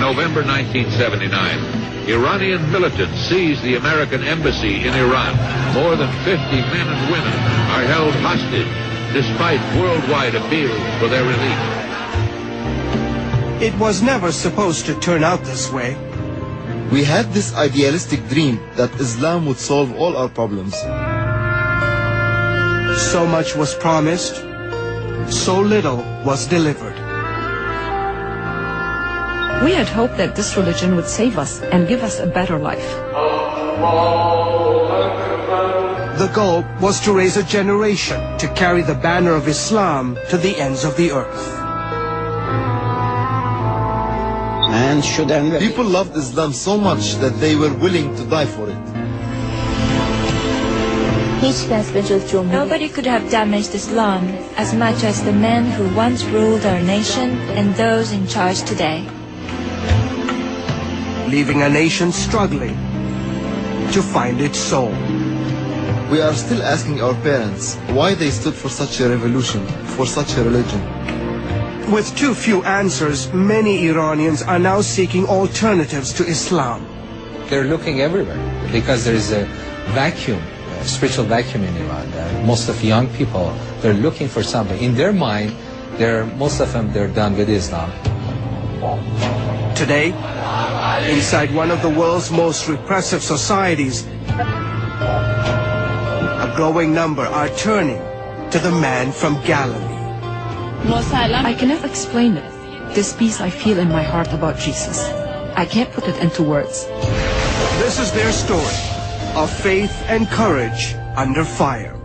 November 1979, Iranian militants seized the American embassy in Iran. More than 50 men and women are held hostage despite worldwide appeals for their release. It was never supposed to turn out this way. We had this idealistic dream that Islam would solve all our problems. So much was promised, so little was delivered. We had hoped that this religion would save us and give us a better life. The goal was to raise a generation to carry the banner of Islam to the ends of the earth. People loved Islam so much that they were willing to die for it. Nobody could have damaged Islam as much as the men who once ruled our nation and those in charge today. Leaving a nation struggling to find its soul. We are still asking our parents why they stood for such a revolution, for such a religion. With too few answers, many Iranians are now seeking alternatives to Islam. They're looking everywhere because there is a vacuum, a spiritual vacuum in Iran. Most of young people, they're looking for something. In their mind, most of them, they're done with Islam. Today, inside one of the world's most repressive societies, a growing number are turning to the man from Galilee. I can never explain it. This peace I feel in my heart about Jesus. I can't put it into words. This is their story of faith and courage under fire.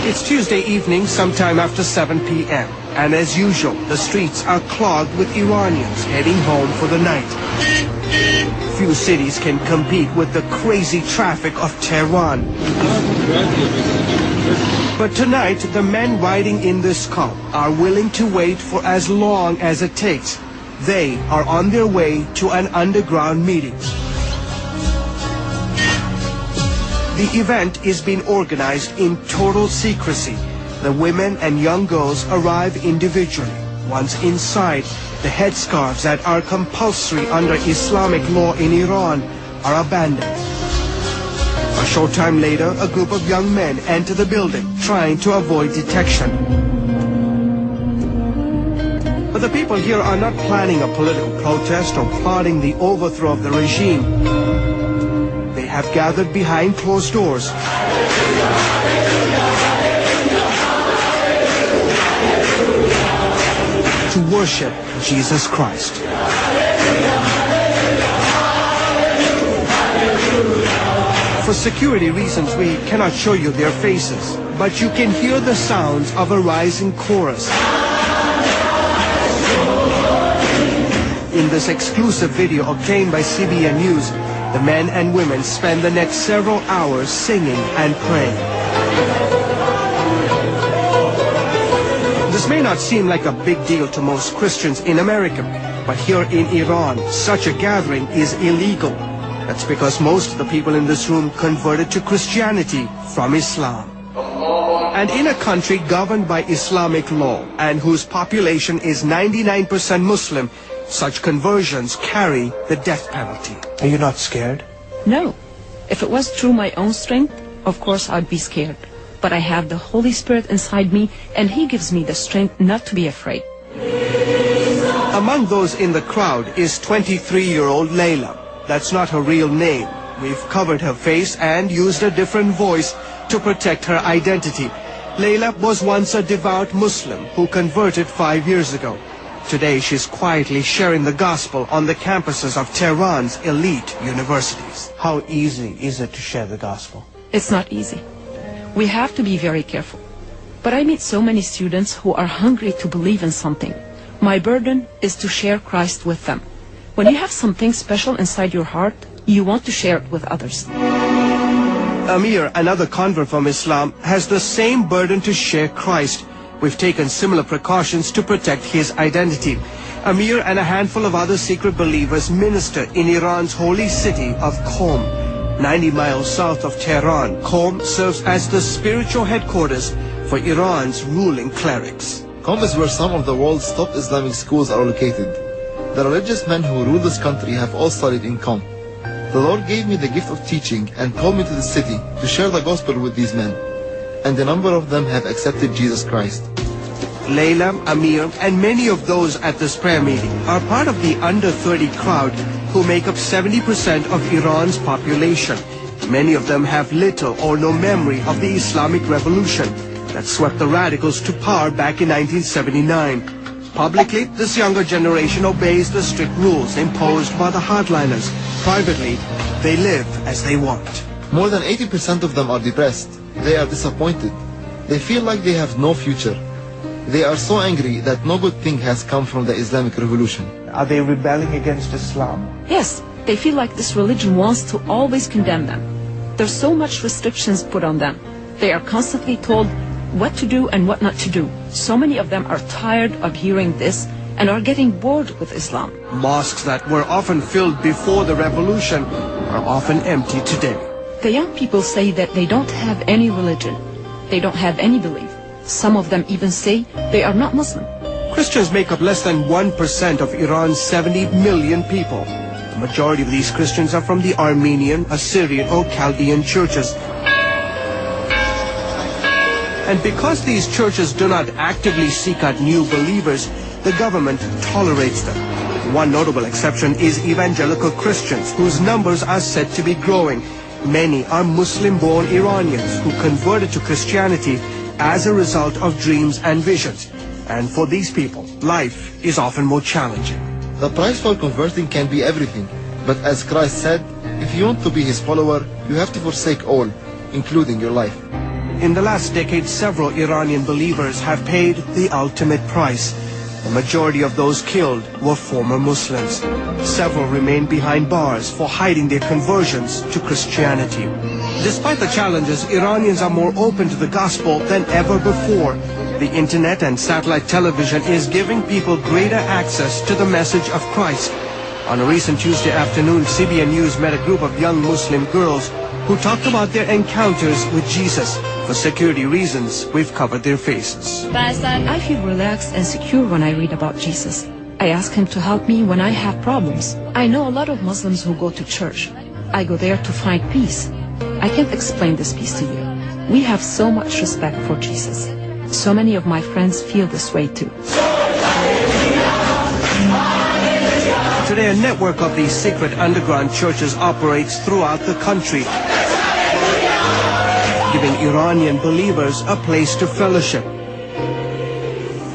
It's Tuesday evening, sometime after 7 p.m. And as usual, the streets are clogged with Iranians heading home for the night. Few cities can compete with the crazy traffic of Tehran. But tonight, the men riding in this car are willing to wait for as long as it takes. They are on their way to an underground meeting. The event is being organized in total secrecy. The women and young girls arrive individually. Once inside, the headscarves that are compulsory under Islamic law in Iran are abandoned. A short time later, a group of young men enter the building, trying to avoid detection. But the people here are not planning a political protest or plotting the overthrow of the regime. They have gathered behind closed doors to worship Jesus Christ. For security reasons, we cannot show you their faces, but you can hear the sounds of a rising chorus. In this exclusive video obtained by CBN News, the men and women spend the next several hours singing and praying. This may not seem like a big deal to most Christians in America, but here in Iran, such a gathering is illegal. That's because most of the people in this room converted to Christianity from Islam. And in a country governed by Islamic law and whose population is 99% Muslim, such conversions carry the death penalty. Are you not scared? No. If it was through my own strength, of course I'd be scared. But I have the Holy Spirit inside me, and He gives me the strength not to be afraid. Among those in the crowd is 23-year-old Layla. That's not her real name. We've covered her face and used a different voice to protect her identity. Layla was once a devout Muslim who converted 5 years ago. Today she's quietly sharing the gospel on the campuses of Tehran's elite universities. How easy is it to share the gospel? It's not easy. We have to be very careful. But I meet so many students who are hungry to believe in something. My burden is to share Christ with them. When you have something special inside your heart, you want to share it with others. Amir, another convert from Islam, has the same burden to share Christ. We've taken similar precautions to protect his identity. Amir and a handful of other secret believers minister in Iran's holy city of Qom. 90 miles south of Tehran, Qom serves as the spiritual headquarters for Iran's ruling clerics. Qom is where some of the world's top Islamic schools are located. The religious men who rule this country have all studied in Qom. The Lord gave me the gift of teaching and called me to the city to share the gospel with these men. And a number of them have accepted Jesus Christ. Layla, Amir, and many of those at this prayer meeting are part of the under 30 crowd who make up 70% of Iran's population. Many of them have little or no memory of the Islamic Revolution that swept the radicals to power back in 1979. Publicly, this younger generation obeys the strict rules imposed by the hardliners. Privately, they live as they want. More than 80% of them are depressed. They are disappointed. They feel like they have no future. They are so angry that no good thing has come from the Islamic Revolution. Are they rebelling against Islam? Yes, they feel like this religion wants to always condemn them. There's so much restrictions put on them. They are constantly told what to do and what not to do. So many of them are tired of hearing this and are getting bored with Islam. Mosques that were often filled before the revolution are often empty today. The young people say that they don't have any religion. They don't have any belief. Some of them even say they are not Muslim. Christians make up less than 1% of Iran's 70 million people. The majority of these Christians are from the Armenian, Assyrian, or Chaldean churches. And because these churches do not actively seek out new believers, the government tolerates them. One notable exception is evangelical Christians, whose numbers are said to be growing. Many are Muslim-born Iranians who converted to Christianity as a result of dreams and visions. And for these people, life is often more challenging. The price for converting can be everything. But as Christ said, if you want to be his follower, you have to forsake all, including your life. In the last decade, several Iranian believers have paid the ultimate price. The majority of those killed were former Muslims. Several remain behind bars for hiding their conversions to Christianity. Despite the challenges, Iranians are more open to the gospel than ever before. The internet and satellite television is giving people greater access to the message of Christ. On a recent Tuesday afternoon, CBN News met a group of young Muslim girls who talked about their encounters with Jesus. For security reasons, we've covered their faces. I feel relaxed and secure when I read about Jesus. I ask him to help me when I have problems. I know a lot of Muslims who go to church. I go there to find peace. I can't explain this peace to you. We have so much respect for Jesus. So many of my friends feel this way too. Today, a network of these secret underground churches operates throughout the country, giving Iranian believers a place to fellowship.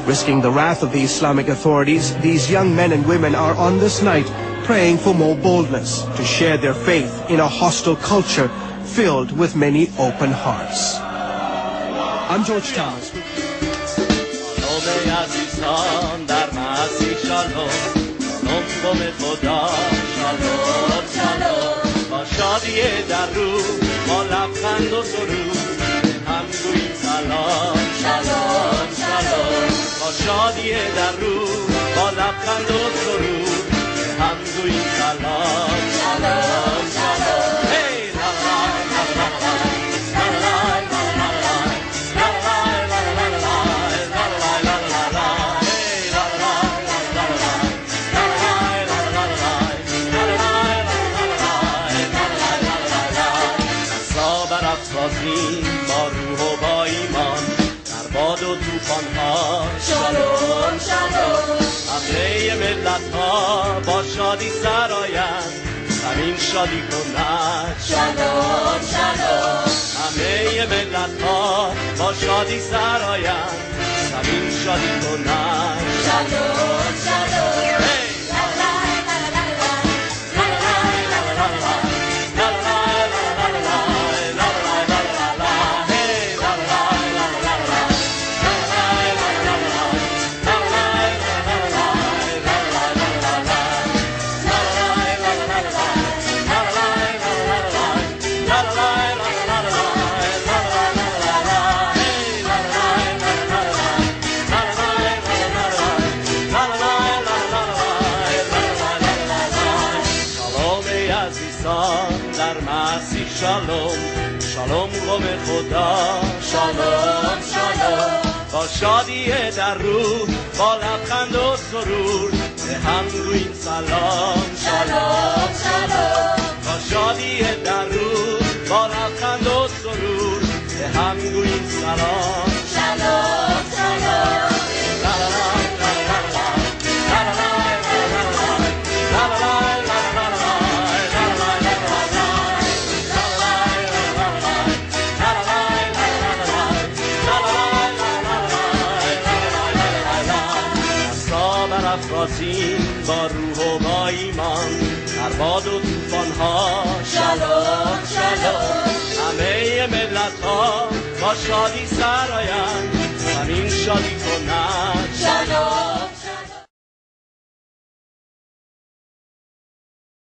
Risking the wrath of the Islamic authorities, these young men and women are on this night praying for more boldness to share their faith in a hostile culture filled with many open hearts. I'm George Thomas. شادی در رو با لبخند و سرود هم گوییم سلام سلام سلام با شادی در رو با لبخند و سرود هم گوییم سلام سلام سلام هی لا لا لا لا با روح و با ایمان در باد و توفان‌ها شالوم شالوم همه ملت ها با شادی سرآیند زمین شادی کند شالوم شالوم همه ملت ها با شادی سرآیند زمین شادی کند شالوم شالوم شالوم شالوم قوم خدا شالوم شالوم با شادی در روح با لبخند و سرور به هم گوییم سلام سلام سلام با شادی در روح با لبخند و سرور به هم گوییم سلام سلام سلام افراسین با روح و با ایمان در باد و توفان ها شلام شلام همه ملت ها با شادی سرآیند زمین شادی کند شلام